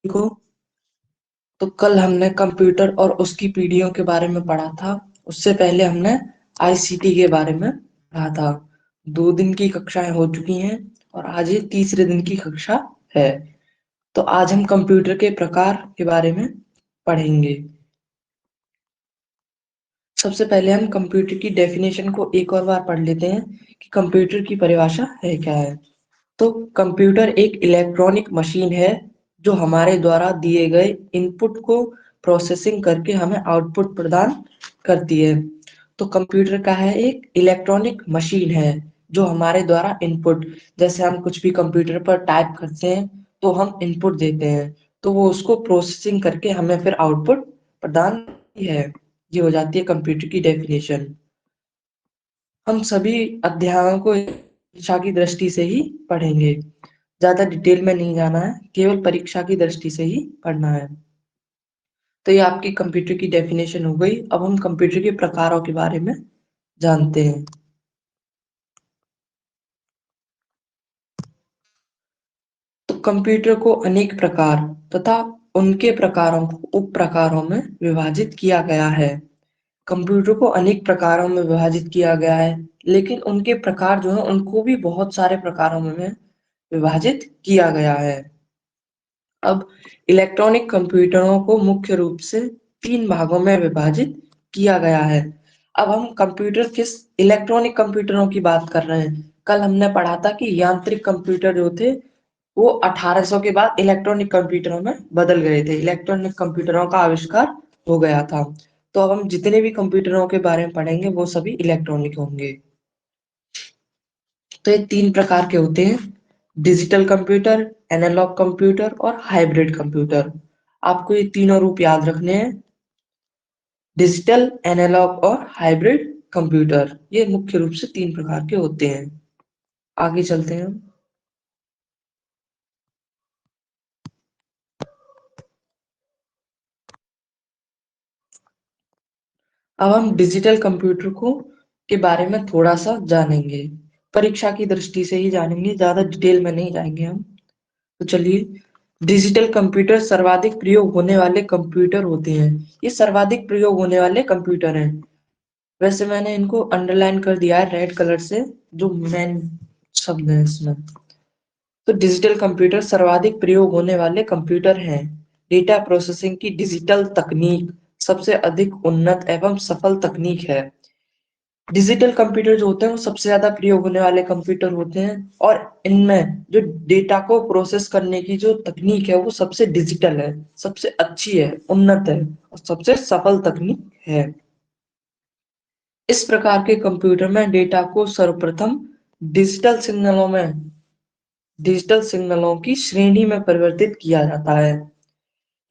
को तो कल हमने कंप्यूटर और उसकी पीढ़ियों के बारे में पढ़ा था। उससे पहले हमने आईसीटी के बारे में पढ़ा था। 2 दिन की कक्षाएं हो चुकी हैं और आज ये तीसरे दिन की कक्षा है। तो आज हम कंप्यूटर के प्रकार के बारे में पढ़ेंगे। सबसे पहले हम कंप्यूटर की डेफिनेशन को एक और बार पढ़ लेते हैं कि कंप्यूटर की परिभाषा है क्या है। तो कंप्यूटर एक इलेक्ट्रॉनिक मशीन है जो हमारे द्वारा दिए गए इनपुट को प्रोसेसिंग करके हमें आउटपुट प्रदान करती है। तो कंप्यूटर का है एक इलेक्ट्रॉनिक मशीन है जो हमारे द्वारा इनपुट, जैसे हम कुछ भी कंप्यूटर पर टाइप करते हैं तो हम इनपुट देते हैं, तो वो उसको प्रोसेसिंग करके हमें फिर आउटपुट प्रदान करती है। ये हो जाती है कंप्यूटर की डेफिनेशन। हम सभी अध्यायों को परीक्षा की दृष्टि से ही पढ़ेंगे, ज्यादा डिटेल में नहीं जाना है, केवल परीक्षा की दृष्टि से ही पढ़ना है। तो ये आपकी कंप्यूटर की डेफिनेशन हो गई। अब हम कंप्यूटर के प्रकारों के बारे में जानते हैं। तो कंप्यूटर को अनेक प्रकार तथा उनके प्रकारों को उप प्रकारों में विभाजित किया गया है। कंप्यूटर को अनेक प्रकारों में विभाजित किया गया है, लेकिन उनके प्रकार जो है उनको भी बहुत सारे प्रकारों में विभाजित किया गया है। अब इलेक्ट्रॉनिक कंप्यूटरों को मुख्य रूप से 3 भागों में विभाजित किया गया है। अब हम कंप्यूटर किस इलेक्ट्रॉनिक कंप्यूटरों की बात कर रहे हैं। कल हमने पढ़ा था कि यांत्रिक कंप्यूटर जो थे वो 1800 के बाद इलेक्ट्रॉनिक कंप्यूटरों में बदल गए थे। इलेक्ट्रॉनिक कंप्यूटरों का आविष्कार हो गया था। तो अब हम जितने भी कंप्यूटरों के बारे में पढ़ेंगे वो सभी इलेक्ट्रॉनिक होंगे। तो ये 3 प्रकार के होते हैं: डिजिटल कंप्यूटर, एनालॉग कंप्यूटर और हाइब्रिड कंप्यूटर। आपको ये तीनों रूप याद रखने हैं: डिजिटल, एनालॉग और हाइब्रिड कंप्यूटर। ये मुख्य रूप से 3 प्रकार के होते हैं। आगे चलते हैं। अब हम डिजिटल कंप्यूटर को के बारे में थोड़ा सा जानेंगे, परीक्षा की दृष्टि से ही जानेंगे, ज्यादा डिटेल में नहीं जाएंगे हम। तो चलिए, डिजिटल कंप्यूटर सर्वाधिक प्रयोग होने वाले कंप्यूटर होते हैं। ये सर्वाधिक प्रयोग होने वाले कंप्यूटर हैं। वैसे मैंने इनको अंडरलाइन कर दिया है रेड कलर से, जो मेन शब्द है इसमें। तो डिजिटल कंप्यूटर सर्वाधिक प्रयोग होने वाले कंप्यूटर हैं। डेटा प्रोसेसिंग की डिजिटल तकनीक सबसे अधिक उन्नत एवं सफल तकनीक है। डिजिटल कंप्यूटर जो होते हैं वो सबसे ज्यादा प्रयोग होने वाले कंप्यूटर होते हैं, और इनमें जो डेटा को प्रोसेस करने की जो तकनीक है वो सबसे डिजिटल है, सबसे अच्छी है, उन्नत है और सबसे सफल तकनीक है। इस प्रकार के कंप्यूटर में डेटा को सर्वप्रथम डिजिटल सिग्नलों में डिजिटल सिग्नलों की श्रेणी में परिवर्तित किया जाता है।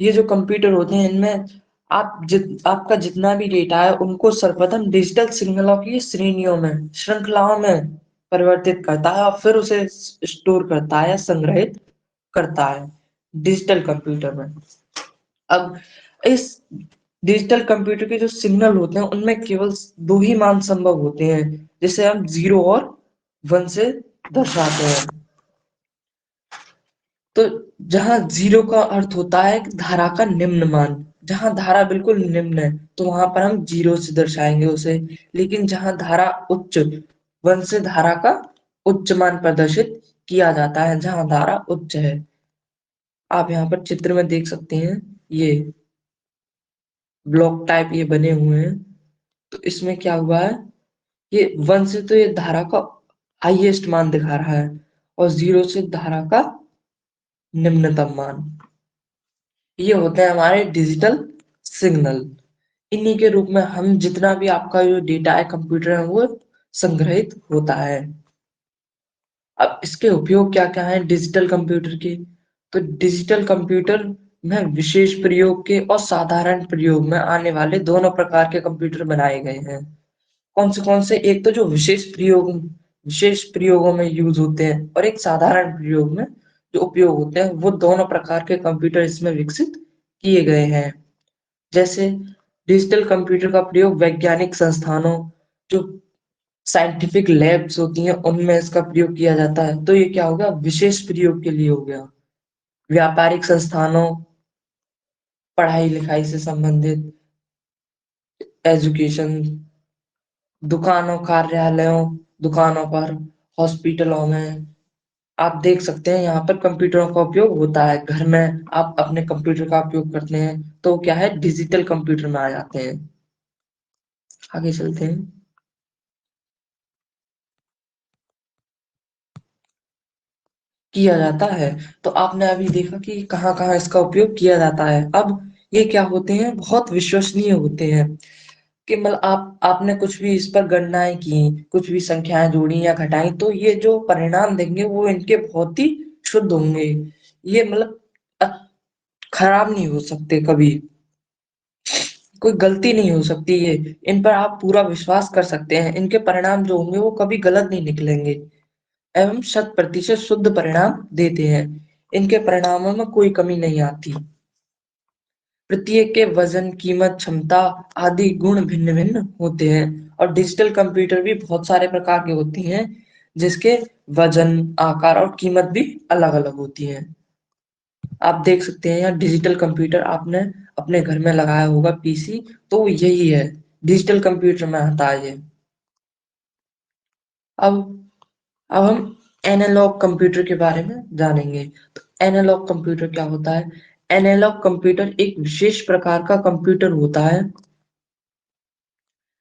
ये जो कंप्यूटर होते हैं इनमें आपका जितना भी डेटा है उनको सर्वप्रथम डिजिटल सिग्नलों की श्रेणियों में, श्रृंखलाओं में परिवर्तित करता है और फिर उसे स्टोर करता है या संग्रहित करता है डिजिटल कंप्यूटर में। अब इस डिजिटल कंप्यूटर के जो सिग्नल होते हैं उनमें केवल 2 ही मान संभव होते हैं, जिसे हम 0 और 1 से दर्शाते हैं। तो जहां 0 का अर्थ होता है धारा का निम्न मान, जहां धारा बिल्कुल निम्न है तो वहां पर हम 0 से दर्शाएंगे उसे। लेकिन जहां धारा उच्च, 1 से धारा का उच्च मान प्रदर्शित किया जाता है, जहां धारा उच्च है। आप यहाँ पर चित्र में देख सकते हैं, ये ब्लॉक टाइप ये बने हुए हैं। तो इसमें क्या हुआ है, ये 1 से तो ये धारा का हाईएस्ट मान दिखा रहा है और 0 से धारा का निम्नतम मान। ये होते हैं हमारे डिजिटल सिग्नल। इन्हीं के रूप में हम जितना भी आपका जो डेटा है कंप्यूटर है वो संग्रहित होता है। अब इसके उपयोग क्या क्या है डिजिटल कंप्यूटर के। तो डिजिटल कंप्यूटर में विशेष प्रयोग के और साधारण प्रयोग में आने वाले दोनों प्रकार के कंप्यूटर बनाए गए हैं। कौन से? एक तो जो विशेष प्रयोगों में यूज होते हैं और एक साधारण प्रयोग में जो उपयोग होते हैं, वो दोनों प्रकार के कंप्यूटर इसमें विकसित किए गए हैं। जैसे डिजिटल कंप्यूटर का प्रयोग वैज्ञानिक संस्थानों, जो साइंटिफिक लैब्स होती हैं, उनमें इसका प्रयोग किया जाता है। तो ये क्या होगा, विशेष प्रयोग के लिए हो गया। व्यापारिक संस्थानों, पढ़ाई लिखाई से संबंधित, एजुकेशन, दुकानों, कार्यालयों, दुकानों पर, हॉस्पिटलों में। आप देख सकते हैं यहाँ पर कंप्यूटरों का उपयोग होता है। घर में आप अपने कंप्यूटर का उपयोग करते हैं तो क्या है, डिजिटल कंप्यूटर में आ जाते हैं। आगे चलते हैं। किया जाता है, तो आपने अभी देखा कि कहाँ कहाँ इसका उपयोग किया जाता है। अब ये क्या होते हैं, बहुत विश्वसनीय होते हैं। कि मतलब आपने कुछ भी इस पर गणनाएं की, कुछ भी संख्याएं जोड़ी या घटाई, तो ये जो परिणाम देंगे वो इनके बहुत ही शुद्ध होंगे। ये मतलब अ- खराब नहीं हो सकते कभी, कोई गलती नहीं हो सकती। ये इन पर आप पूरा विश्वास कर सकते हैं, इनके परिणाम जो होंगे वो कभी गलत नहीं निकलेंगे एवं 100% शुद्ध परिणाम देते हैं। इनके परिणामों में कोई कमी नहीं आती। प्रत्येक के वजन, कीमत, क्षमता आदि गुण भिन्न भिन्न होते हैं। और डिजिटल कंप्यूटर भी बहुत सारे प्रकार के होती हैं, जिसके वजन, आकार और कीमत भी अलग अलग होती हैं। आप देख सकते हैं यहाँ डिजिटल कंप्यूटर, आपने अपने घर में लगाया होगा पीसी, तो यही है, डिजिटल कंप्यूटर में आता है ये। अब अब हम एनालॉग कंप्यूटर के बारे में जानेंगे। तो एनालॉग कंप्यूटर क्या होता है? एनालॉग कंप्यूटर एक विशेष प्रकार का कंप्यूटर होता है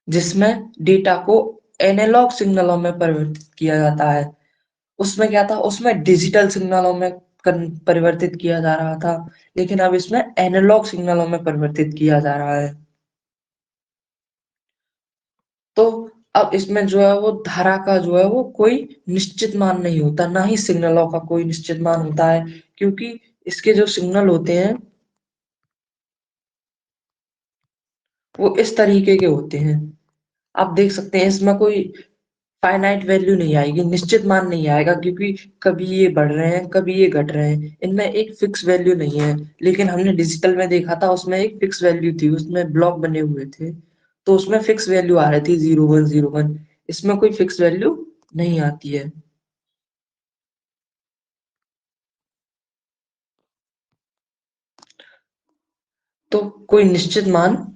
जिसमें डेटा को एनालॉग सिग्नलों में परिवर्तित किया जाता है। उसमें क्या था, उसमें डिजिटल सिग्नलों में परिवर्तित किया जा रहा था, लेकिन अब इसमें एनालॉग सिग्नलों में परिवर्तित किया जा रहा है। तो अब इसमें जो है वो धारा का जो है वो कोई निश्चित मान नहीं होता, ना ही सिग्नलों का कोई निश्चित मान होता है, क्योंकि इसके जो सिग्नल होते हैं वो इस तरीके के होते हैं। आप देख सकते हैं इसमें कोई फाइनाइट वैल्यू नहीं आएगी, निश्चित मान नहीं आएगा, क्योंकि कभी ये बढ़ रहे हैं, कभी ये घट रहे हैं, इनमें एक फिक्स वैल्यू नहीं है। लेकिन हमने डिजिटल में देखा था, उसमें एक फिक्स वैल्यू थी, उसमें ब्लॉक बने हुए थे, तो उसमें फिक्स वैल्यू आ रही थी 0101। इसमें कोई फिक्स वैल्यू नहीं आती है। तो कोई निश्चित मान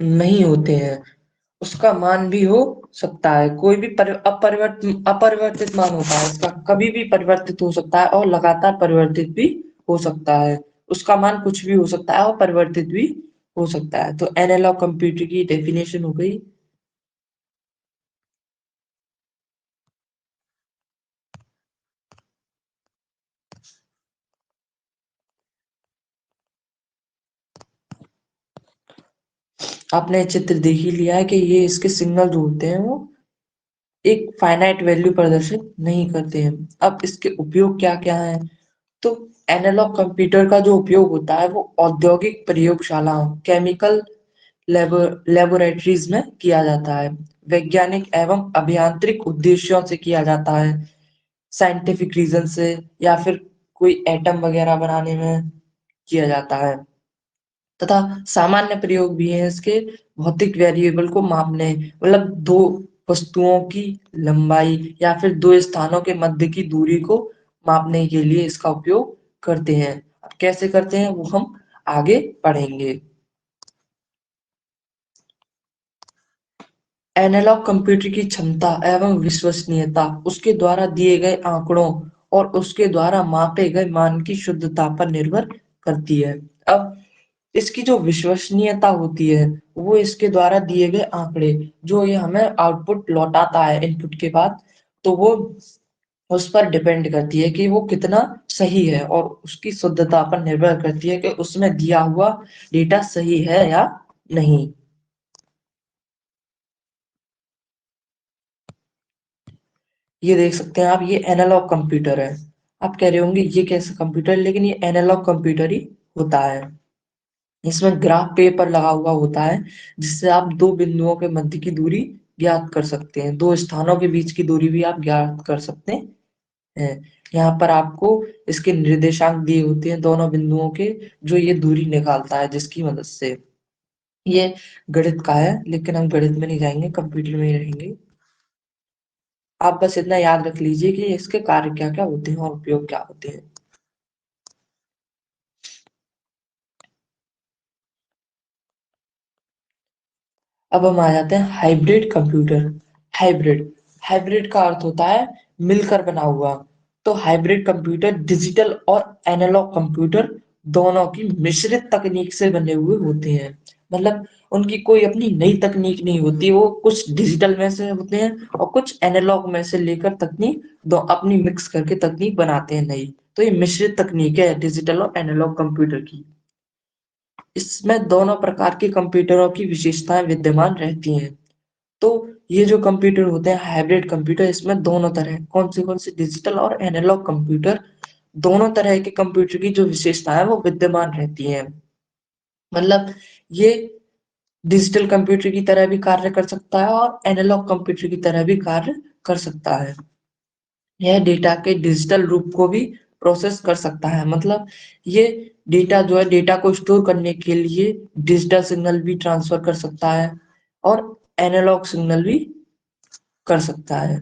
नहीं होते हैं, उसका मान भी हो सकता है, कोई भी अपरिवर्तित मान होता है इसका, कभी भी परिवर्तित हो सकता है और लगातार परिवर्तित भी हो सकता है। उसका मान कुछ भी हो सकता है और परिवर्तित भी हो सकता है। तो एनालॉग कंप्यूटर की डेफिनेशन हो गई। आपने चित्र देख ही लिया है कि ये इसके सिग्नल जो होते हैं वो एक फाइनाइट वैल्यू प्रदर्शित नहीं करते हैं। अब इसके उपयोग क्या क्या है? तो एनालॉग कंप्यूटर का जो उपयोग होता है वो औद्योगिक प्रयोगशालाओं, केमिकल लेबोरेटरीज में किया जाता है, वैज्ञानिक एवं अभियांत्रिक उद्देश्यों से किया जाता है, साइंटिफिक रीजन से, या फिर कोई एटम वगैरह बनाने में किया जाता है। तथा सामान्य प्रयोग भी है इसके, भौतिक वेरिएबल को मापने, मतलब दो वस्तुओं की लंबाई या फिर दो स्थानों के मध्य की दूरी को मापने के लिए इसका उपयोग करते हैं। अब कैसे करते हैं वो हम आगे पढ़ेंगे। एनालॉग कंप्यूटर की क्षमता एवं विश्वसनीयता उसके द्वारा दिए गए आंकड़ों और उसके द्वारा मापे गए मान की शुद्धता पर निर्भर करती है। अब इसकी जो विश्वसनीयता होती है वो इसके द्वारा दिए गए आंकड़े, जो ये हमें आउटपुट लौटाता है इनपुट के बाद, तो वो उस पर डिपेंड करती है कि वो कितना सही है, और उसकी शुद्धता पर निर्भर करती है कि उसमें दिया हुआ डेटा सही है या नहीं। ये देख सकते हैं आप, ये एनालॉग कंप्यूटर है। आप कह रहे होंगे ये कैसा कंप्यूटर है, लेकिन ये एनालॉग कंप्यूटर ही होता है। इसमें ग्राफ पेपर लगा हुआ होता है, जिससे आप दो बिंदुओं के मध्य की दूरी ज्ञात कर सकते हैं, दो स्थानों के बीच की दूरी भी आप ज्ञात कर सकते हैं। यहाँ पर आपको इसके निर्देशांक दिए होते हैं दोनों बिंदुओं के, जो ये दूरी निकालता है जिसकी मदद से। ये गणित का है, लेकिन हम गणित में नहीं जाएंगे, कंप्यूटर में ही रहेंगे। आप बस इतना याद रख लीजिए कि इसके कार्य क्या क्या होते हैं और उपयोग क्या होते हैं। अब हम आ जाते हैं हाइब्रिड कंप्यूटर। हाइब्रिड हाइब्रिड का अर्थ होता है मिलकर बना हुआ। तो हाइब्रिड कंप्यूटर डिजिटल और एनालॉग कंप्यूटर दोनों की मिश्रित तकनीक से बने हुए होते हैं। मतलब उनकी कोई अपनी नई तकनीक नहीं होती, वो कुछ डिजिटल में से होते हैं और कुछ एनालॉग में से लेकर तकनीक दो अपनी मिक्स करके तकनीक बनाते हैं नई। तो ये मिश्रित तकनीक है डिजिटल और एनालॉग कंप्यूटर की। इसमें दोनों प्रकार के कंप्यूटरों की विशेषताएं विद्यमान रहती हैं। तो ये जो कंप्यूटर होते हैं हाइब्रिड कंप्यूटर, इसमें दोनों तरह कौन से डिजिटल और एनालॉग कंप्यूटर, दोनों तरह के कंप्यूटर की जो विशेषताएं वो विद्यमान रहती हैं। मतलब ये डिजिटल कंप्यूटर की तरह भी कार्य कर सकता है और एनालॉग कंप्यूटर की तरह भी कार्य कर सकता है। यह डेटा के डिजिटल रूप को भी प्रोसेस कर सकता है। मतलब ये डेटा जो है डेटा को स्टोर करने के लिए डिजिटल सिग्नल भी ट्रांसफर कर सकता है और एनालॉग सिग्नल भी कर सकता है।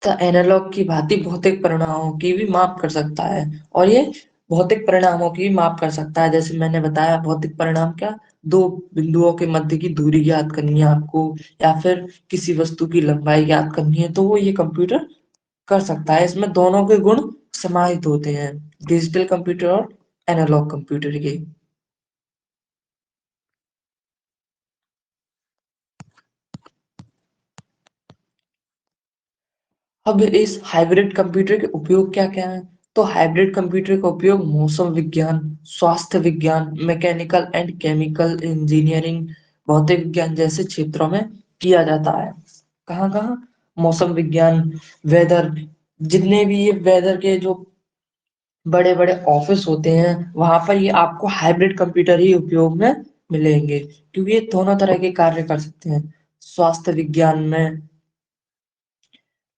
तो एनालॉग की भांति भौतिक परिणामों की भी माप कर सकता है और ये भौतिक परिणामों की भी माप कर सकता है। जैसे मैंने बताया भौतिक परिणाम क्या, दो बिंदुओं के मध्य की दूरी ज्ञात करनी है आपको या फिर किसी वस्तु की लंबाई ज्ञात करनी है, तो वो ये कंप्यूटर कर सकता है। इसमें दोनों के गुण समाहित होते हैं, डिजिटल कंप्यूटर और एनालॉग कंप्यूटर के। अब इस हाइब्रिड कंप्यूटर के उपयोग क्या क्या है? तो हाइब्रिड कंप्यूटर का उपयोग मौसम विज्ञान, स्वास्थ्य विज्ञान, मैकेनिकल एंड केमिकल इंजीनियरिंग, भौतिक विज्ञान जैसे क्षेत्रों में किया जाता है। कहाँ कहाँ? मौसम विज्ञान, वेदर, जितने भी ये वेदर के जो बड़े बड़े ऑफिस होते हैं वहां पर ये आपको हाइब्रिड कंप्यूटर ही उपयोग में मिलेंगे, क्योंकि ये दोनों तरह के कार्य कर सकते हैं। स्वास्थ्य विज्ञान में,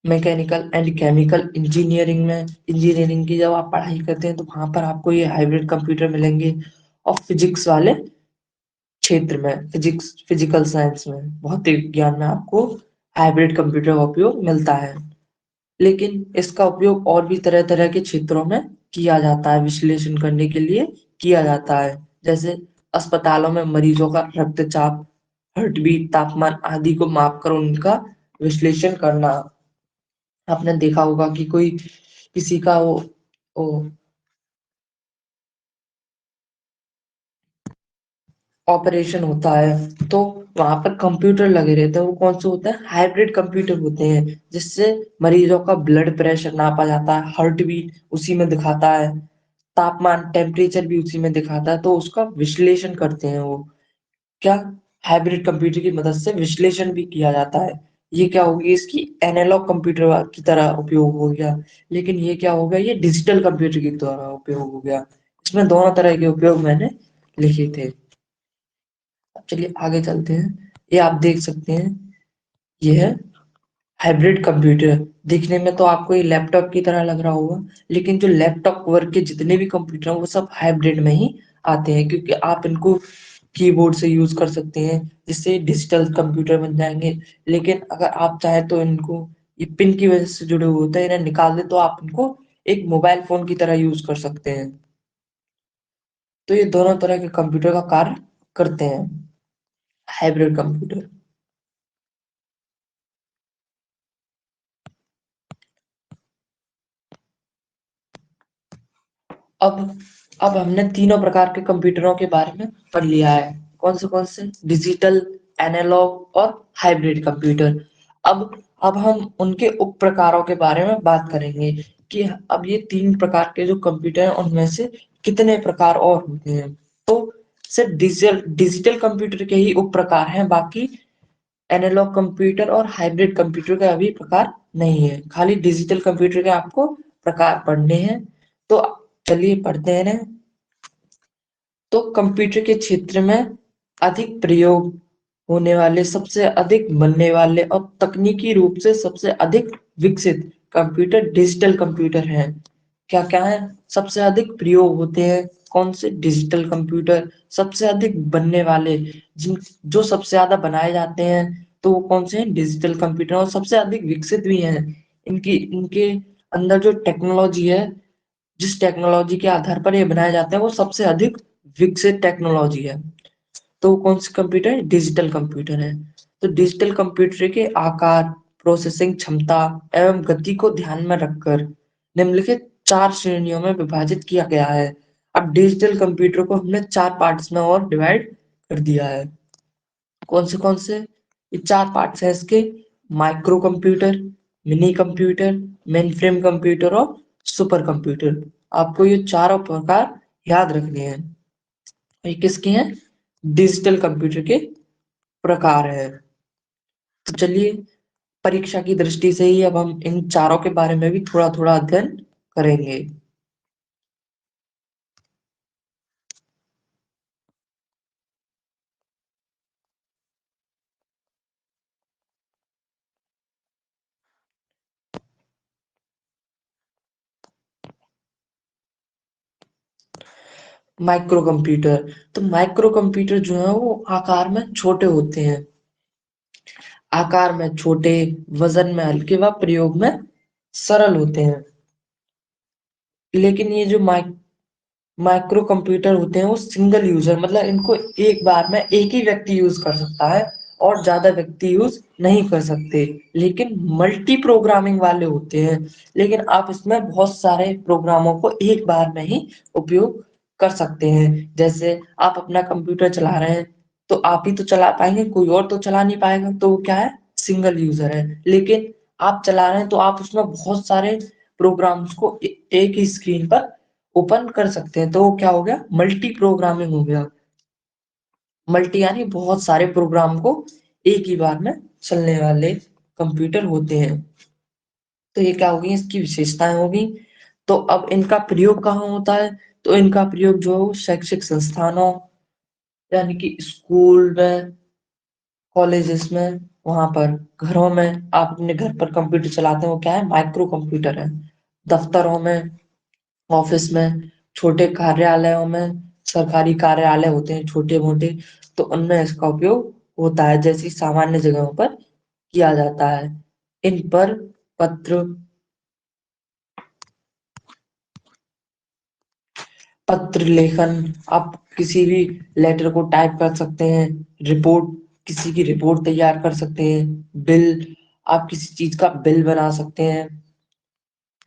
मैकेनिकल एंड केमिकल इंजीनियरिंग में, इंजीनियरिंग की जब आप पढ़ाई करते हैं तो वहां पर आपको ये हाइब्रिड कंप्यूटर मिलेंगे। और फिजिक्स वाले क्षेत्र में, फिजिकल साइंस में, भौतिक विज्ञान में आपको हाइब्रिड कंप्यूटर का उपयोग मिलता है। लेकिन इसका उपयोग और भी तरह तरह के क्षेत्रों में किया जाता है, विश्लेषण करने के लिए किया जाता है। जैसे अस्पतालों में मरीजों का रक्तचाप, हार्ट बीट, तापमान आदि को माप कर उनका विश्लेषण करना। आपने देखा होगा कि कोई किसी का वो ऑपरेशन होता है तो वहां पर कंप्यूटर लगे रहते हैं। वो कौन से होते हैं? हाइब्रिड कंप्यूटर होते हैं, जिससे मरीजों का ब्लड प्रेशर नापा जाता है, हार्ट बीट उसी में दिखाता है, तापमान टेम्परेचर भी उसी में दिखाता है, तो उसका विश्लेषण करते हैं वो। क्या? हाइब्रिड कंप्यूटर की मदद से विश्लेषण भी किया जाता है। ये क्या होगी? इसकी एनालॉग कंप्यूटर की तरह उपयोग हो गया। लेकिन ये क्या हो गया? ये डिजिटल कंप्यूटर की तरह उपयोग हो गया। इसमें दोनों तरह के उपयोग मैंने लिखे थे। अब चलिए आगे चलते हैं। ये आप देख सकते हैं, ये है हाइब्रिड कंप्यूटर। दिखने में तो आपको ये लैपटॉप की तरह लग रहा होगा, लेकिन जो लैपटॉप वर्क के जितने भी कंप्यूटर हैं वो सब हाइब्रिड में ही आते हैं, क्योंकि आप इनको कीबोर्ड से यूज कर सकते हैं जिससे डिजिटल कंप्यूटर बन जाएंगे। लेकिन अगर आप चाहें तो इनको ये पिन की वजह से जुड़े हुए होते हैं, इन्हें निकाल दे तो आप इनको एक मोबाइल फोन की तरह यूज कर सकते हैं। तो ये दोनों तरह के कंप्यूटर का कार्य करते हैं, हाइब्रिड कंप्यूटर। अब अब हमने तीनों प्रकार के कंप्यूटरों के बारे में पढ़ लिया है। कौन से? डिजिटल, एनालॉग और हाइब्रिड कंप्यूटर। अब हम उनके उप प्रकारों के बारे में बात करेंगे कि अब ये तीन प्रकार के जो कंप्यूटर हैं उनमें से कितने प्रकार और होते हैं। तो सिर्फ डिजिटल डिजिटल कंप्यूटर के ही उप प्रकार हैं, बाकी एनालॉग कंप्यूटर और हाइब्रिड कंप्यूटर के अभी प्रकार नहीं है। खाली डिजिटल कंप्यूटर के आपको प्रकार पढ़ने हैं। तो चलिए पढ़ते हैं ना। तो कंप्यूटर के क्षेत्र में अधिक प्रयोग होने वाले, सबसे अधिक बनने वाले और तकनीकी रूप से सबसे अधिक विकसित कंप्यूटर डिजिटल कंप्यूटर हैं। क्या क्या है? सबसे अधिक प्रयोग होते हैं कौन से? Digital computer. सबसे अधिक बनने वाले, जिन जो सबसे ज्यादा बनाए जाते हैं, तो वो कौन से हैं? Digital computer. और सबसे अधिक विकसित भी हैं। इनकी इनके अंदर जो टेक्नोलॉजी है, जिस टेक्नोलॉजी के आधार पर ये बनाए जाते हैं वो सबसे अधिक विकसित टेक्नोलॉजी है। तो कौन सा कंप्यूटर है? डिजिटल कंप्यूटर है। तो डिजिटल कंप्यूटर के आकार, प्रोसेसिंग क्षमता एवं गति को ध्यान में रखकर निम्नलिखित 4 श्रेणियों में विभाजित किया गया है। अब डिजिटल कंप्यूटर को हमने 4 पार्ट्स में और डिवाइड कर दिया है। कौन से? ये 4 पार्ट्स हैं इसके: micro computer, mini computer, main frame computer और सुपर कंप्यूटर। आपको ये चारों प्रकार याद रखने हैं। ये किसके हैं? डिजिटल कंप्यूटर के प्रकार है। तो चलिए, परीक्षा की दृष्टि से ही अब हम इन चारों के बारे में भी थोड़ा थोड़ा अध्ययन करेंगे। Micro computer. तो माइक्रो कंप्यूटर जो है वो आकार में छोटे होते हैं, आकार में छोटे, वजन में हल्के व प्रयोग में सरल होते हैं। लेकिन ये जो माइक्रो कंप्यूटर होते हैं वो सिंगल यूजर, मतलब इनको एक बार में एक ही व्यक्ति यूज कर सकता है और ज्यादा व्यक्ति यूज नहीं कर सकते। लेकिन मल्टी प्रोग्रामिंग वाले होते हैं, लेकिन आप इसमें बहुत सारे प्रोग्रामों को एक बार में ही उपयोग कर सकते हैं। जैसे आप अपना कंप्यूटर चला रहे हैं तो आप ही तो चला पाएंगे, कोई और तो चला नहीं पाएगा, तो वो क्या है? सिंगल यूजर है। लेकिन आप चला रहे हैं तो आप उसमें बहुत सारे प्रोग्राम्स को एक ही स्क्रीन पर ओपन कर सकते हैं, तो वो क्या हो गया? मल्टी प्रोग्रामिंग हो गया। मल्टी यानी बहुत सारे प्रोग्राम को एक ही बार में चलने वाले कंप्यूटर होते हैं। तो ये क्या होगी? इसकी विशेषताएं होगी। तो अब इनका प्रयोग कहाँ होता है? तो इनका प्रयोग जो शैक्षिक संस्थानों, यानी कि स्कूल में, कॉलेजेस में, वहां पर घरों में आप अपने घर पर कंप्यूटर चलाते हैं, वो क्या है? माइक्रो कंप्यूटर है। दफ्तरों में, ऑफिस में, छोटे कार्यालयों में, सरकारी कार्यालय होते हैं छोटे मोटे, तो उनमें इसका उपयोग होता है, जैसी सामान्य जगहों पर किया जाता है। इन पर पत्र पत्र लेखन, आप किसी भी लेटर को टाइप कर सकते हैं, रिपोर्ट, किसी की रिपोर्ट तैयार कर सकते हैं, बिल, आप किसी चीज का बिल बना सकते हैं,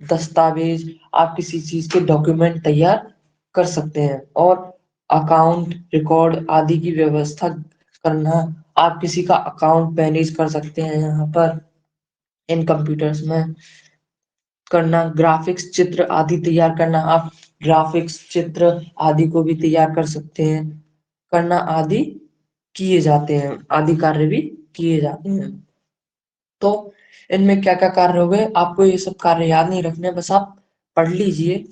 दस्तावेज, आप किसी चीज के डॉक्यूमेंट तैयार कर सकते हैं, और अकाउंट रिकॉर्ड आदि की व्यवस्था करना, आप किसी का अकाउंट मैनेज कर सकते हैं यहाँ पर इन कंप्यूटर्स में करना। ग्राफिक्स, चित्र आदि तैयार करना, आप ग्राफिक्स, चित्र आदि को भी तैयार कर सकते हैं, करना आदि किए जाते हैं, आदि कार्य भी किए जाते हैं। तो इनमें क्या क्या कार्य हो गए? आपको ये सब कार्य याद नहीं रखने, बस आप पढ़ लीजिए,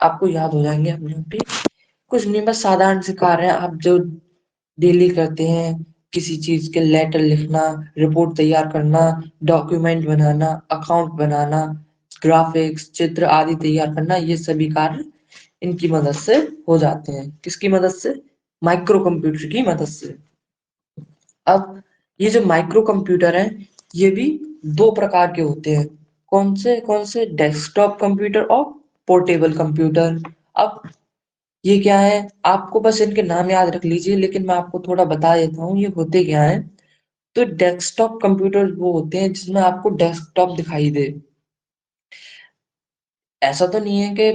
आपको याद हो जाएंगे अपने आप ही। कुछ नहीं, बस साधारण से कार्य हैं आप जो डेली करते हैं। किसी चीज के लेटर लिखना, रिपोर्ट तैयार करना, डॉक्यूमेंट बनाना, अकाउंट बनाना, ग्राफिक्स, चित्र आदि तैयार करना, ये सभी कार्य इनकी मदद से हो जाते हैं। किसकी मदद से? माइक्रो कंप्यूटर की मदद से। अब ये जो माइक्रो कंप्यूटर है, ये भी दो प्रकार के होते हैं। कौन से? डेस्कटॉप कंप्यूटर और पोर्टेबल कंप्यूटर। अब ये क्या है? आपको बस इनके नाम याद रख लीजिए, लेकिन मैं आपको थोड़ा बता देता हूँ ये होते क्या है। तो डेस्कटॉप कंप्यूटर वो होते हैं जिसमें आपको डेस्कटॉप दिखाई दे। ऐसा तो नहीं है कि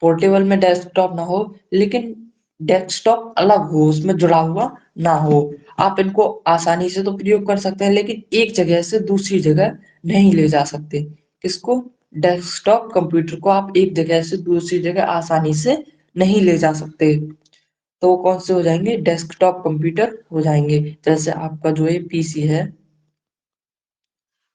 पोर्टेबल में डेस्कटॉप ना हो, लेकिन डेस्कटॉप अलग हो, उसमें जुड़ा हुआ ना हो। आप इनको आसानी से तो प्रयोग कर सकते हैं, लेकिन एक जगह से दूसरी जगह नहीं ले जा सकते। किसको? डेस्कटॉप कंप्यूटर को आप एक जगह से दूसरी जगह आसानी से नहीं ले जा सकते। तो वो कौन से हो जाएंगे? डेस्कटॉप कंप्यूटर हो जाएंगे। जैसे आपका जो है पीसी है,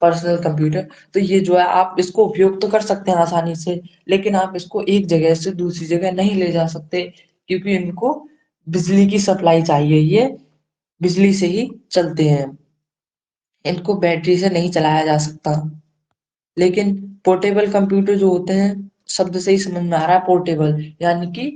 पर्सनल कंप्यूटर, तो ये जो है आप इसको उपयोग तो कर सकते हैं आसानी से, लेकिन आप इसको एक जगह से दूसरी जगह नहीं ले जा सकते, क्योंकि इनको बिजली की सप्लाई चाहिए, ये बिजली से ही चलते हैं, इनको बैटरी से नहीं चलाया जा सकता। लेकिन पोर्टेबल कंप्यूटर जो होते हैं, शब्द से ही समझ में आ रहा है पोर्टेबल, यानी कि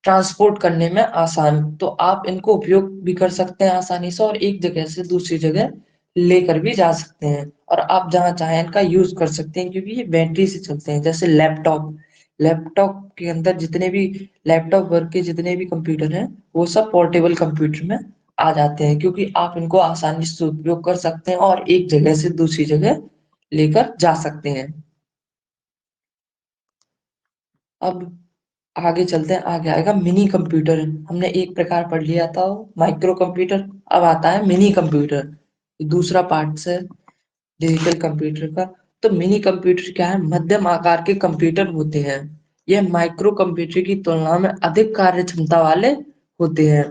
ट्रांसपोर्ट करने में आसान, तो आप इनको उपयोग भी कर सकते हैं आसानी से, और एक जगह से दूसरी जगह लेकर भी जा सकते हैं, और आप जहां चाहें इनका यूज कर सकते हैं, क्योंकि ये बैटरी से चलते हैं। जैसे लैपटॉप, लैपटॉप के अंदर जितने भी लैपटॉप वर्क के जितने भी कंप्यूटर हैं वो सब पोर्टेबल कंप्यूटर में आ जाते हैं, क्योंकि आप इनको आसानी से उपयोग कर सकते हैं और एक जगह से दूसरी जगह लेकर जा सकते हैं। अब आगे चलते हैं, आगे आएगा मिनी कंप्यूटर। हमने एक प्रकार पढ़ लिया था माइक्रो कंप्यूटर, अब आता है मिनी कंप्यूटर, दूसरा पार्ट है डिजिटल कंप्यूटर का। तो मिनी कंप्यूटर क्या है? मध्यम आकार के कंप्यूटर होते हैं। यह माइक्रो कंप्यूटर की तुलना में अधिक कार्य क्षमता वाले होते हैं।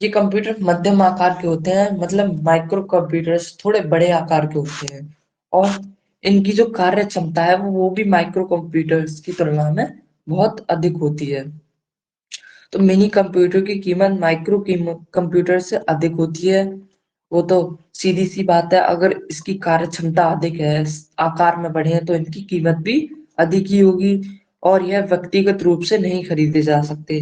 ये कंप्यूटर मध्यम आकार के होते हैं, मतलब माइक्रो कंप्यूटर्स थोड़े बड़े आकार के होते हैं, और इनकी जो कार्य क्षमता है वो भी माइक्रो कंप्यूटर्स की तुलना में बहुत अधिक होती है। तो मिनी कंप्यूटर की कीमत माइक्रो कंप्यूटर से अधिक होती है। वो तो सीधी सी बात है, अगर इसकी कार्य क्षमता अधिक है, आकार में बड़े हैं, तो इनकी कीमत भी अधिक ही होगी। और यह व्यक्तिगत रूप से नहीं खरीदे जा सकते।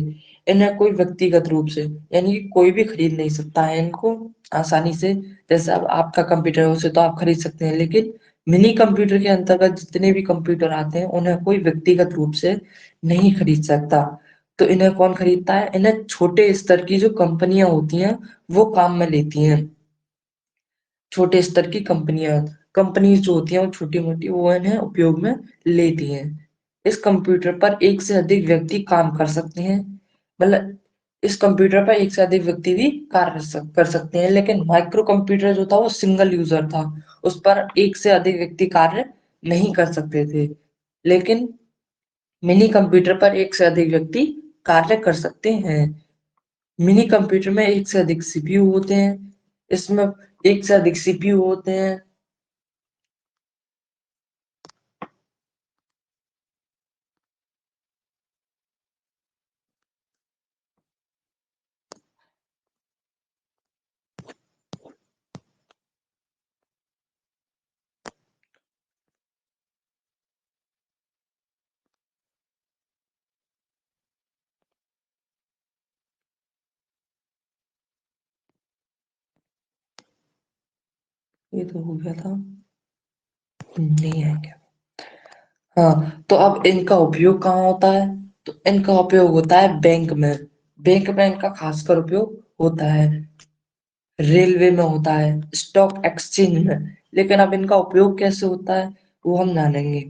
इन्हें कोई व्यक्तिगत रूप से यानी कि कोई भी खरीद नहीं सकता है इनको आसानी से। जैसे अब आपका कंप्यूटर है उसे तो आप खरीद सकते हैं, लेकिन मिनी कंप्यूटर के अंतर्गत जितने भी कंप्यूटर आते हैं उन्हें कोई व्यक्तिगत रूप से नहीं खरीद सकता। तो इन्हें कौन खरीदता है? इन्हें छोटे स्तर की जो कंपनियां होती हैं वो काम में लेती हैं। छोटे स्तर की कंपनीज जो होती हैं वो छोटी मोटी, वो इन्हें उपयोग में लेती हैं। इस कंप्यूटर पर एक से अधिक व्यक्ति काम कर सकते हैं, मतलब इस कंप्यूटर पर एक से अधिक व्यक्ति भी कर सकते हैं। लेकिन माइक्रो कंप्यूटर जो था वो सिंगल यूजर था, उस पर एक से अधिक व्यक्ति कार्य नहीं कर सकते थे। लेकिन मिनी कंप्यूटर पर एक से अधिक व्यक्ति कार्य कर सकते हैं। मिनी कंप्यूटर में एक से अधिक सीपीयू होते हैं, इसमें एक से अधिक सीपीयू होते हैं। ये तो हो गया था, नहीं है क्या? हाँ, तो अब इनका उपयोग कहाँ होता है? तो इनका उपयोग होता है बैंक में। बैंक में इनका खासकर उपयोग होता है, रेलवे में होता है, स्टॉक एक्सचेंज में। लेकिन अब इनका उपयोग कैसे होता है वो हम जानेंगे।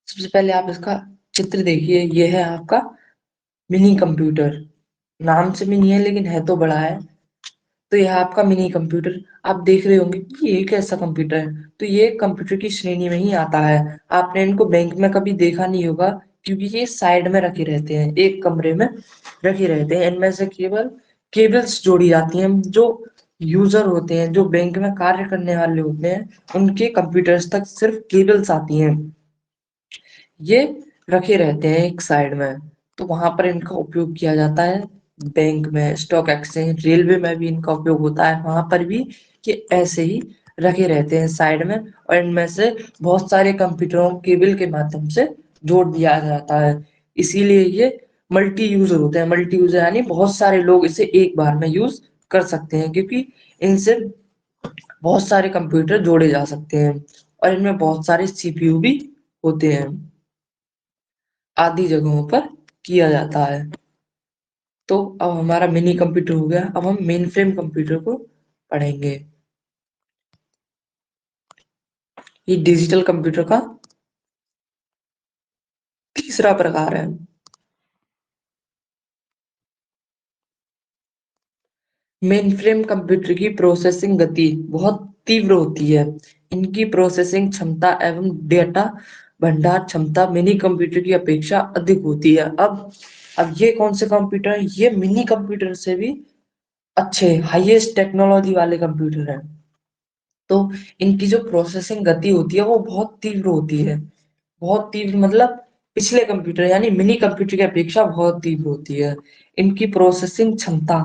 सबसे पहले आप इसका चित्र देखिए, ये है आपका मिनी कंप्यूटर। नाम से मिनी है लेकिन है तो बड़ा है। तो यह आपका मिनी कंप्यूटर, आप देख रहे होंगे कि ये कैसा कंप्यूटर है। तो ये कंप्यूटर की श्रेणी में ही आता है। आपने इनको बैंक में कभी देखा नहीं होगा, क्योंकि ये साइड में रखे रहते हैं, एक कमरे में रखे रहते हैं। इनमें से केवल केबल्स जोड़ी जाती हैं। जो यूजर होते हैं, जो बैंक में कार्य करने वाले होते हैं, उनके कंप्यूटर्स तक सिर्फ केबल्स आती हैं। ये रखे रहते हैं एक साइड में, तो वहां पर इनका उपयोग किया जाता है। बैंक में, स्टॉक एक्सचेंज, रेलवे में भी इनका उपयोग होता है, वहां पर भी कि ऐसे ही रखे रहते हैं साइड में। और इनमें से बहुत सारे कंप्यूटरों को केबल के माध्यम से जोड़ दिया जाता है। इसीलिए ये मल्टी यूजर होते हैं। मल्टी यूजर यानी बहुत सारे लोग इसे एक बार में यूज कर सकते हैं, क्योंकि इनसे बहुत सारे कंप्यूटर जोड़े जा सकते हैं। और इनमें बहुत सारे सीपीयू भी होते हैं, आदि जगहों पर किया जाता है। तो अब हमारा मिनी कंप्यूटर हो गया, अब हम मेन फ्रेम कंप्यूटर को पढ़ेंगे। ये डिजिटल कंप्यूटर का तीसरा प्रकार है। मेन फ्रेम कंप्यूटर की प्रोसेसिंग गति बहुत तीव्र होती है। इनकी प्रोसेसिंग क्षमता एवं डेटा भंडार क्षमता मिनी कंप्यूटर की अपेक्षा अधिक होती है। अब ये कौन से कंप्यूटर हैं? ये मिनी कंप्यूटर से भी अच्छे हाईएस्ट टेक्नोलॉजी वाले कंप्यूटर हैं। तो इनकी जो प्रोसेसिंग गति होती है वो बहुत तीव्र होती है। बहुत तीव्र मतलब पिछले कंप्यूटर यानी मिनी कंप्यूटर की अपेक्षा बहुत तीव्र होती है। इनकी प्रोसेसिंग क्षमता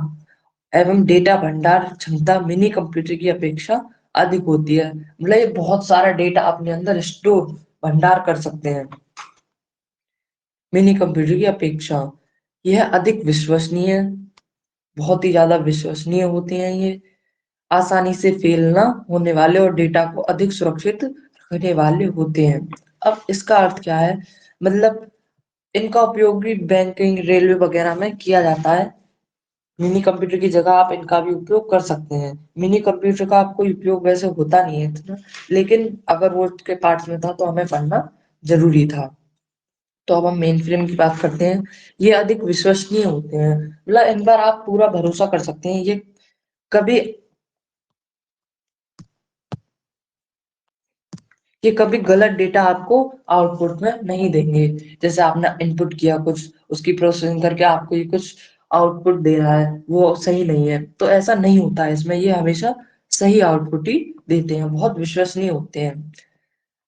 एवं डेटा भंडार क्षमता मिनी कंप्यूटर की अपेक्षा अधिक होती है। मतलब ये बहुत सारा डेटा अपने अंदर स्टोर भंडार कर सकते हैं मिनी कंप्यूटर की अपेक्षा। यह अधिक विश्वसनीय, बहुत ही ज्यादा विश्वसनीय होते हैं ये। आसानी से फेल ना होने वाले और डेटा को अधिक सुरक्षित रखने वाले होते हैं। अब इसका अर्थ क्या है? मतलब इनका उपयोग भी बैंकिंग, रेलवे वगैरह में किया जाता है। मिनी कंप्यूटर की जगह आप इनका भी उपयोग कर सकते हैं। मिनी कंप्यूटर का आपको उपयोग वैसे होता नहीं है इतना, लेकिन अगर वो उसके पार्ट्स में था तो हमें पढ़ना जरूरी था। तो अब हम मेन फ्रेम की बात करते हैं। ये अधिक विश्वसनीय होते हैं, मतलब इन पर आप पूरा भरोसा कर सकते हैं। कभी ये कभी गलत डेटा आपको आउटपुट में नहीं देंगे। जैसे आपने इनपुट किया कुछ, उसकी प्रोसेसिंग करके आपको ये कुछ आउटपुट दे रहा है, वो सही नहीं है, तो ऐसा नहीं होता है इसमें। ये हमेशा सही आउटपुट ही देते हैं, बहुत विश्वसनीय होते हैं।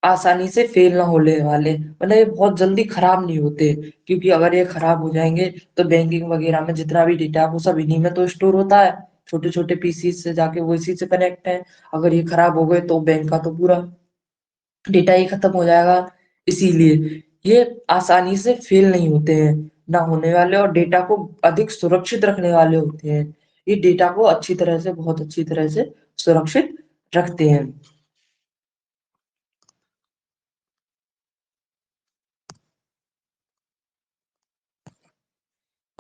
आसानी से फेल ना होने वाले, मतलब ये बहुत जल्दी खराब नहीं होते। क्योंकि अगर ये खराब हो जाएंगे तो बैंकिंग वगैरह में जितना भी डेटा है वो सब इन्हीं में तो स्टोर होता है, छोटे छोटे पीसी से जाके वो इसी से कनेक्ट है। अगर ये खराब हो गए तो बैंक का तो पूरा डेटा ही खत्म हो जाएगा। इसीलिए ये आसानी से फेल नहीं होते हैं, ना होने वाले, और डेटा को अधिक सुरक्षित रखने वाले होते हैं। ये डेटा को अच्छी तरह से, बहुत अच्छी तरह से सुरक्षित रखते हैं।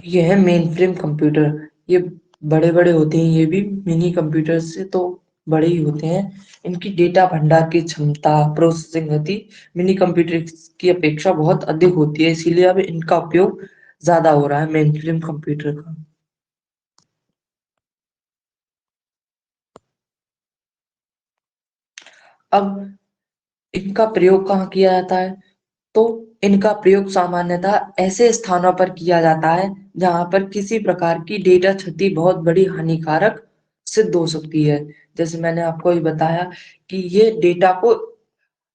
ये है मेन फ्रेम कंप्यूटर। ये बड़े बड़े होते हैं, ये भी मिनी कंप्यूटर से तो बड़े ही होते हैं। इनकी डेटा भंडार की क्षमता, प्रोसेसिंग गति मिनी कंप्यूटर की अपेक्षा बहुत अधिक होती है, इसीलिए अब इनका उपयोग ज्यादा हो रहा है मेन फ्रेम कंप्यूटर का। अब इनका प्रयोग कहाँ किया जाता है? तो इनका प्रयोग सामान्यतः ऐसे स्थानों पर किया जाता है जहां पर किसी प्रकार की डेटा क्षति बहुत बड़ी हानिकारक सिद्ध हो सकती है। जैसे मैंने आपको ही बताया कि ये डेटा को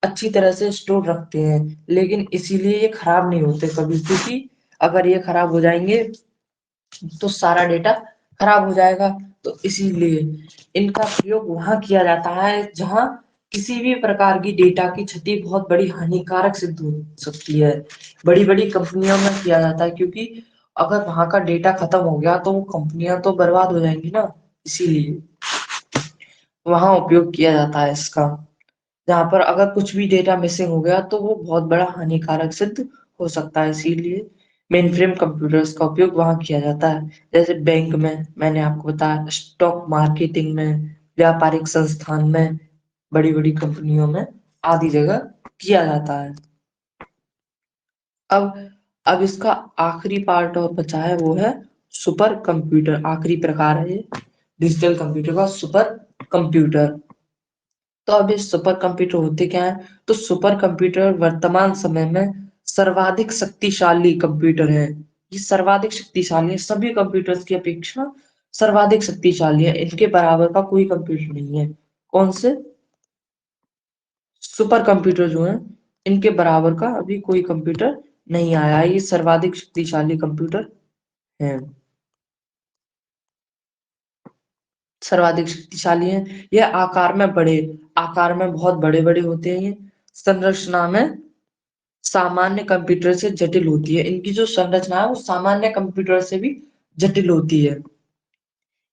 अच्छी तरह से स्टोर रखते हैं, लेकिन इसीलिए ये खराब नहीं होते कभी, क्योंकि अगर ये खराब हो जाएंगे तो सारा डेटा खराब हो जाएगा। तो इसीलिए इनका प्रयोग वहां किया जाता है जहां किसी भी प्रकार की डेटा की क्षति बहुत बड़ी हानिकारक सिद्ध हो सकती है। बड़ी बड़ी कंपनियों में किया जाता है, क्योंकि अगर वहां का डेटा खत्म हो गया तो वो कंपनियां तो बर्बाद हो जाएंगी ना। इसीलिए वहां उपयोग किया जाता है इसका, जहां पर अगर कुछ भी डेटा मिसिंग हो गया तो वो बहुत बड़ा हानिकारक सिद्ध हो सकता है। इसीलिए मेन फ्रेम कंप्यूटर्स का उपयोग वहां किया जाता है। जैसे बैंक में मैंने आपको बताया, स्टॉक मार्केटिंग में, व्यापारिक संस्थान में, बड़ी बड़ी कंपनियों में, आदि जगह किया जाता है। अब अब इसका आखिरी पार्ट और बचा है, वो है सुपर कंप्यूटर। आखिरी प्रकार है ये डिजिटल कंप्यूटर का, सुपर कंप्यूटर। तो अब ये सुपर कंप्यूटर होते क्या है? तो सुपर कंप्यूटर वर्तमान समय में सर्वाधिक शक्तिशाली कंप्यूटर है। ये सर्वाधिक शक्तिशाली है, सभी कंप्यूटर्स की अपेक्षा सर्वाधिक शक्तिशाली है। इनके बराबर का कोई कंप्यूटर नहीं है। कौन से? सुपर कंप्यूटर जो है, इनके बराबर का अभी कोई कंप्यूटर नहीं आया है। ये सर्वाधिक शक्तिशाली कंप्यूटर है, सर्वाधिक शक्तिशाली है। ये आकार में बहुत बड़े बड़े होते हैं। ये संरचना में सामान्य कंप्यूटर से जटिल होती है। इनकी जो संरचना है वो सामान्य कंप्यूटर से भी जटिल होती है।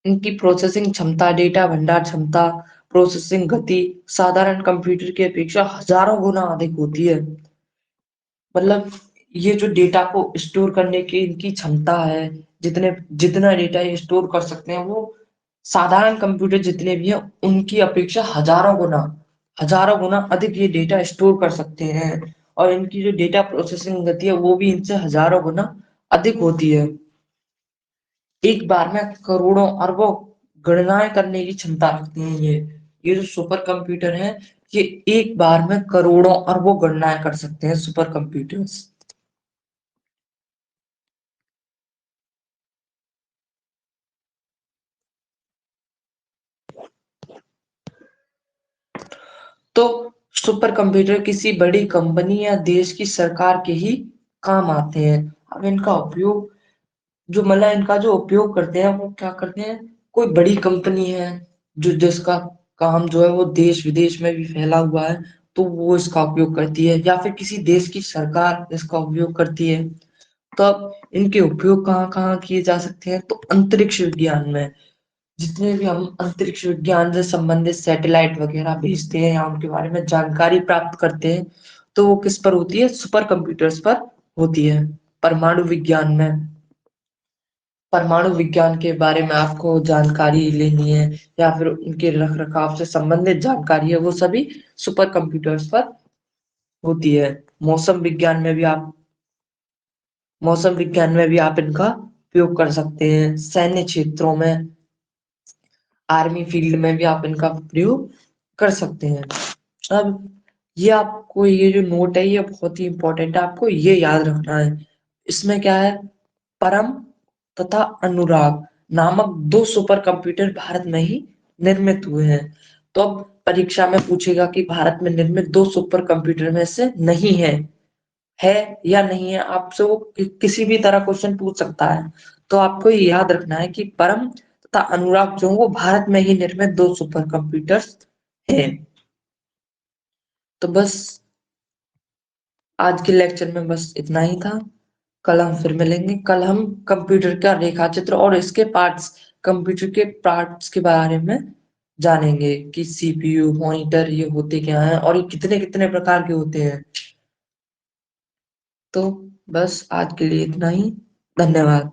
इनकी प्रोसेसिंग क्षमता, डेटा भंडार क्षमता, प्रोसेसिंग गति साधारण कंप्यूटर की अपेक्षा हजारों गुना अधिक होती है। मतलब ये जो डेटा को स्टोर करने की इनकी क्षमता है, जितने जितना डेटा ये स्टोर कर सकते हैं, वो साधारण कंप्यूटर जितने भी हैं उनकी अपेक्षा हजारों गुना अधिक ये डेटा स्टोर कर सकते हैं। और इनकी जो डेटा प्रोसेसिंग गति है वो भी इनसे हजारों गुना अधिक होती है। एक बार में करोड़ों अरबों गणनाएं करने की क्षमता रखते हैं ये जो सुपर कंप्यूटर है, ये एक बार में करोड़ों अरबों गणनाएं कर सकते हैं सुपर कंप्यूटर्स। तो सुपर कंप्यूटर किसी बड़ी कंपनी या देश की सरकार के ही काम आते हैं। अब इनका उपयोग, जो मतलब इनका जो उपयोग करते हैं वो क्या करते हैं? कोई बड़ी कंपनी है जो जिसका काम जो है वो देश विदेश में भी फैला हुआ है, तो वो इसका उपयोग करती है, या फिर किसी देश की सरकार इसका उपयोग करती है। तो अब इनके उपयोग कहाँ कहाँ किए जा सकते हैं? तो अंतरिक्ष विज्ञान में, जितने भी हम अंतरिक्ष विज्ञान से संबंधित सैटेलाइट वगैरह भेजते हैं या उनके बारे में जानकारी प्राप्त करते हैं, तो वो किस पर होती है? सुपर कंप्यूटर्स पर होती है। परमाणु विज्ञान में, परमाणु विज्ञान के बारे में आपको जानकारी लेनी है या फिर उनके रख रखाव से संबंधित जानकारी है, वो सभी सुपर कंप्यूटर्स पर होती है। मौसम विज्ञान में भी आप मौसम विज्ञान में भी आप इनका उपयोग कर सकते हैं। सैन्य क्षेत्रों में, आर्मी फील्ड में भी आप इनका प्रयोग कर सकते हैं। अब ये आपको, ये जो नोट है ये बहुत ही इंपॉर्टेंट है, आपको ये याद रखना है। इसमें क्या है? परम तथा अनुराग नामक दो सुपर कंप्यूटर भारत में ही निर्मित हुए हैं। तो अब परीक्षा में पूछेगा कि भारत में निर्मित दो सुपर कंप्यूटर में से नहीं है या नहीं है, आपसे वो किसी भी तरह क्वेश्चन पूछ सकता है। तो आपको ये याद रखना है कि परम तथा अनुराग जो वो भारत में ही निर्मित दो सुपर कंप्यूटर्स है। तो बस आज के लेक्चर में बस इतना ही था। कल हम फिर मिलेंगे। कल हम कंप्यूटर का रेखा चित्र और इसके पार्ट्स, कंप्यूटर के पार्ट्स के बारे में जानेंगे कि सीपीयू, मॉनिटर ये होते क्या हैं और ये कितने कितने प्रकार के होते हैं। तो बस आज के लिए इतना ही। धन्यवाद।